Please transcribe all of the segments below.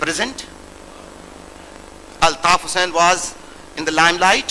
present. Altaf Hussain was in the limelight.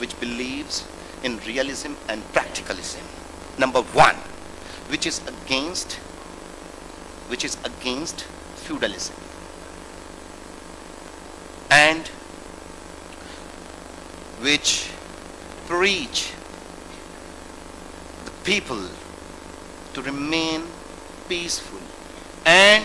which believes in realism and practicalism. Number one, which is against feudalism and which preach the people to remain peaceful and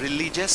religious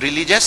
religious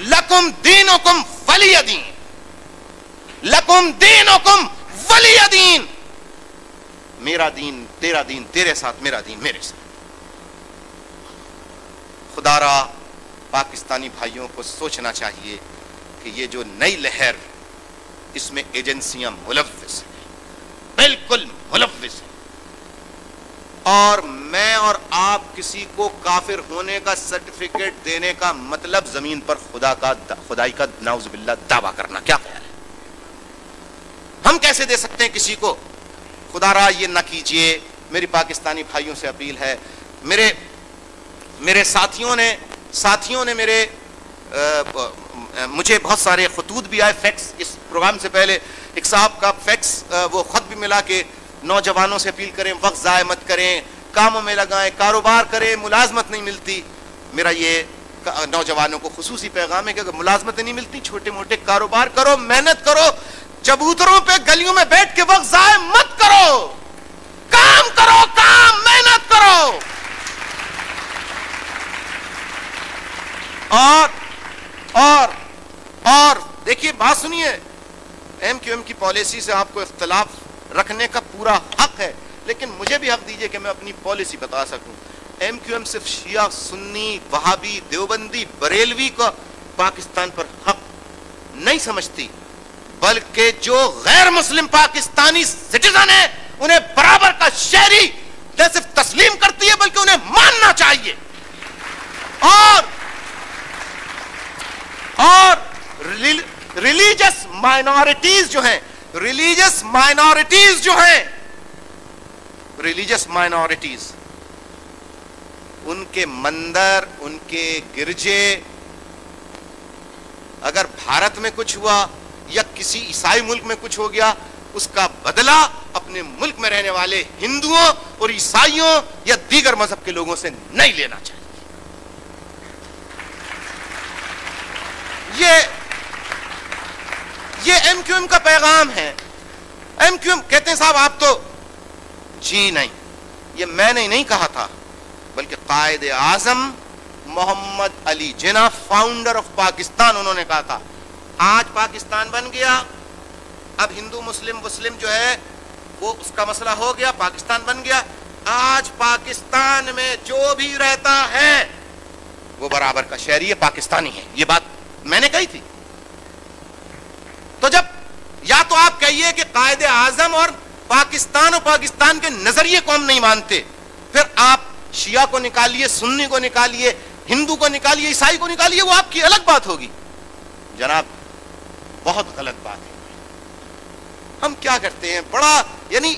لکم دینکم ولی دین، لکم دینکم ولی دین، میرا دین تیرا دین تیرے ساتھ، میرا دین میرے ساتھ۔ خدا را پاکستانی بھائیوں کو سوچنا چاہیے کہ یہ جو نئی لہر، اس میں ایجنسیاں ملوث ہیں، بالکل ملوث ہیں، اور میں اور آپ کسی کو کافر ہونے کا سرٹیفکیٹ دینے کا مطلب زمین پر خدائی کا نعوذ باللہ دعویٰ کرنا، کیا خیال ہے؟ ہم کیسے دے سکتے ہیں کسی کو؟ خدا را یہ نہ کیجئے، میری پاکستانی بھائیوں سے اپیل ہے۔ میرے ساتھیوں نے مجھے بہت سارے خطوط بھی آئے، فیکس، اس پروگرام سے پہلے ایک صاحب کا فیکس وہ خط بھی ملا کہ نوجوانوں سے اپیل کریں وقت ضائع مت کریں، کاموں میں لگائیں، کاروبار کریں، ملازمت نہیں ملتی۔ میرا یہ نوجوانوں کو خصوصی پیغام ہے کہ اگر ملازمتیں نہیں ملتی، چھوٹے موٹے کاروبار کرو، محنت کرو، چبوتروں پہ گلیوں میں بیٹھ کے وقت ضائع مت کرو، کام کرو، محنت کرو۔ اور دیکھیے، بات سنیے، ایم کیو ایم کی پالیسی سے آپ کو اختلاف رکھنے کا پورا حق ہے، لیکن مجھے بھی حق دیجئے کہ میں اپنی پالیسی بتا سکوں۔ ایم کیو ایم صرف شیعہ، سنی، وہابی، دیوبندی، بریلوی کا پاکستان پر حق نہیں سمجھتی، بلکہ جو غیر مسلم پاکستانی سٹیزن ہیں انہیں برابر کا شہری نہ صرف تسلیم کرتی ہے بلکہ انہیں ماننا چاہیے۔ اور ریلیجس مائنورٹیز ان کے مندر، ان کے گرجے، اگر بھارت میں کچھ ہوا یا کسی عیسائی ملک میں کچھ ہو گیا، اس کا بدلہ اپنے ملک میں رہنے والے ہندوؤں اور عیسائیوں یا دیگر مذہب کے لوگوں سے نہیں لینا چاہیے۔ یہ ایم کیو ایم کا پیغام ہے۔ ایم کیو ایم کہتے ہیں صاحب آپ تو، جی نہیں، یہ میں نے نہیں کہا تھا، بلکہ قائد اعظم محمد علی جناح، فاؤنڈر آف پاکستان، انہوں نے کہا تھا۔ آج پاکستان بن گیا، اب ہندو مسلم جو ہے وہ اس کا مسئلہ ہو گیا، پاکستان بن گیا۔ آج پاکستان میں جو بھی رہتا ہے وہ برابر کا شہری ہے، پاکستانی ہے۔ یہ بات میں نے کہی تھی۔ تو جب یا تو آپ کہیے کہ قائد اعظم اور پاکستان کے نظریے کو ہم نہیں مانتے، پھر آپ شیعہ کو نکالیے، سنی کو نکالیے، ہندو کو نکالیے، عیسائی کو نکالیے، وہ آپ کی الگ بات ہوگی۔ جناب بہت غلط بات ہے۔ ہم کیا کرتے ہیں، بڑا یعنی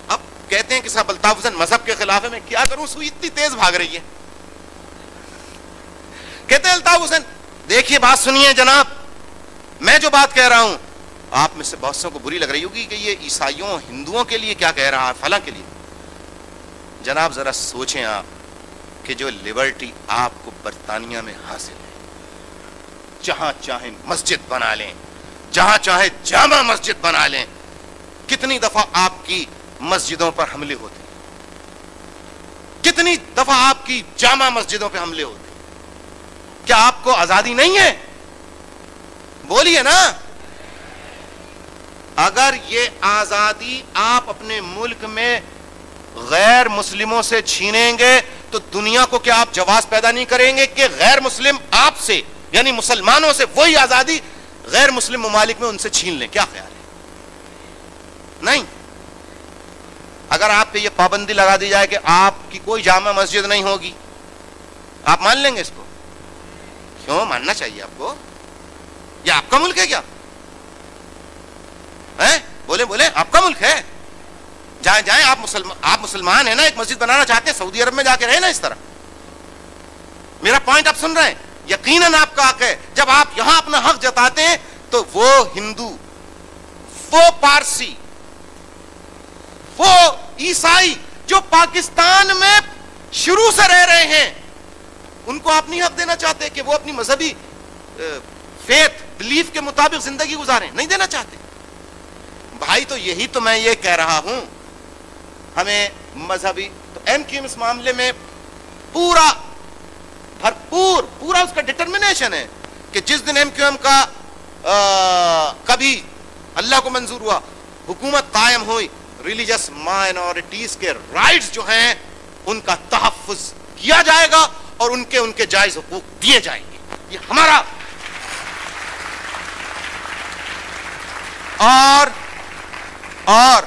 اب کہتے ہیں کہ صاحب الطاف حسین مذہب کے خلاف ہے، میں کیا کروں، سوئی اتنی تیز بھاگ رہی ہے۔ کہتے ہیں الطاف حسین، دیکھیے بات سنیے جناب، میں جو بات کہہ رہا ہوں آپ میں سے بہت سو کو بری لگ رہی ہوگی کہ یہ عیسائیوں ہندوؤں کے لیے کیا کہہ رہا ہے، فلاں کے لیے۔ جناب ذرا سوچیں آپ کہ جو لبرٹی آپ کو برطانیہ میں حاصل ہے، جہاں چاہیں مسجد بنا لیں، جہاں چاہیں جامع مسجد بنا لیں، کتنی دفعہ آپ کی مسجدوں پر حملے ہوتے ہیں، کتنی دفعہ آپ کی جامع مسجدوں پہ حملے ہوتے ہیں۔ کیا آپ کو آزادی نہیں ہے؟ بولیے نا۔ اگر یہ آزادی آپ اپنے ملک میں غیر مسلموں سے چھینیں گے تو دنیا کو کیا آپ جواز پیدا نہیں کریں گے کہ غیر مسلم آپ سے، یعنی مسلمانوں سے، وہی آزادی غیر مسلم ممالک میں ان سے چھین لیں؟ کیا خیال ہے؟ نہیں۔ اگر آپ پہ یہ پابندی لگا دی جائے کہ آپ کی کوئی جامع مسجد نہیں ہوگی، آپ مان لیں گے اس کو؟ کیوں ماننا چاہیے آپ کو؟ یہ آپ کا ملک ہے کیا؟ بولے آپ کا ملک ہے، جائیں آپ مسلمان ہیں نا، ایک مسجد بنانا چاہتے ہیں، سعودی عرب میں جا کے رہے نا اس طرح۔ میرا پوائنٹ آپ سن رہے ہیں؟ یقیناً آپ کا حق ہے۔ جب آپ یہاں اپنا حق جتاتے ہیں تو وہ ہندو، وہ پارسی، وہ عیسائی جو پاکستان میں شروع سے رہ رہے ہیں، ان کو آپ نہیں حق دینا چاہتے کہ وہ اپنی مذہبی فیتھ، بلیف کے مطابق زندگی گزاریں؟ نہیں دینا چاہتے بھائی۔ تو یہی تو میں یہ کہہ رہا ہوں، ہمیں مذہبی، تو ایم کیو ایم اس معاملے میں پورا اس کا ڈٹرمنیشن ہے کہ جس دن MQM کا کبھی اللہ کو منظور ہوا حکومت قائم ہوئی, ریلیجس مائنورٹیز کے رائٹس جو ہیں ان کا تحفظ کیا جائے گا اور ان کے جائز حقوق دیے جائیں گے. یہ ہمارا اور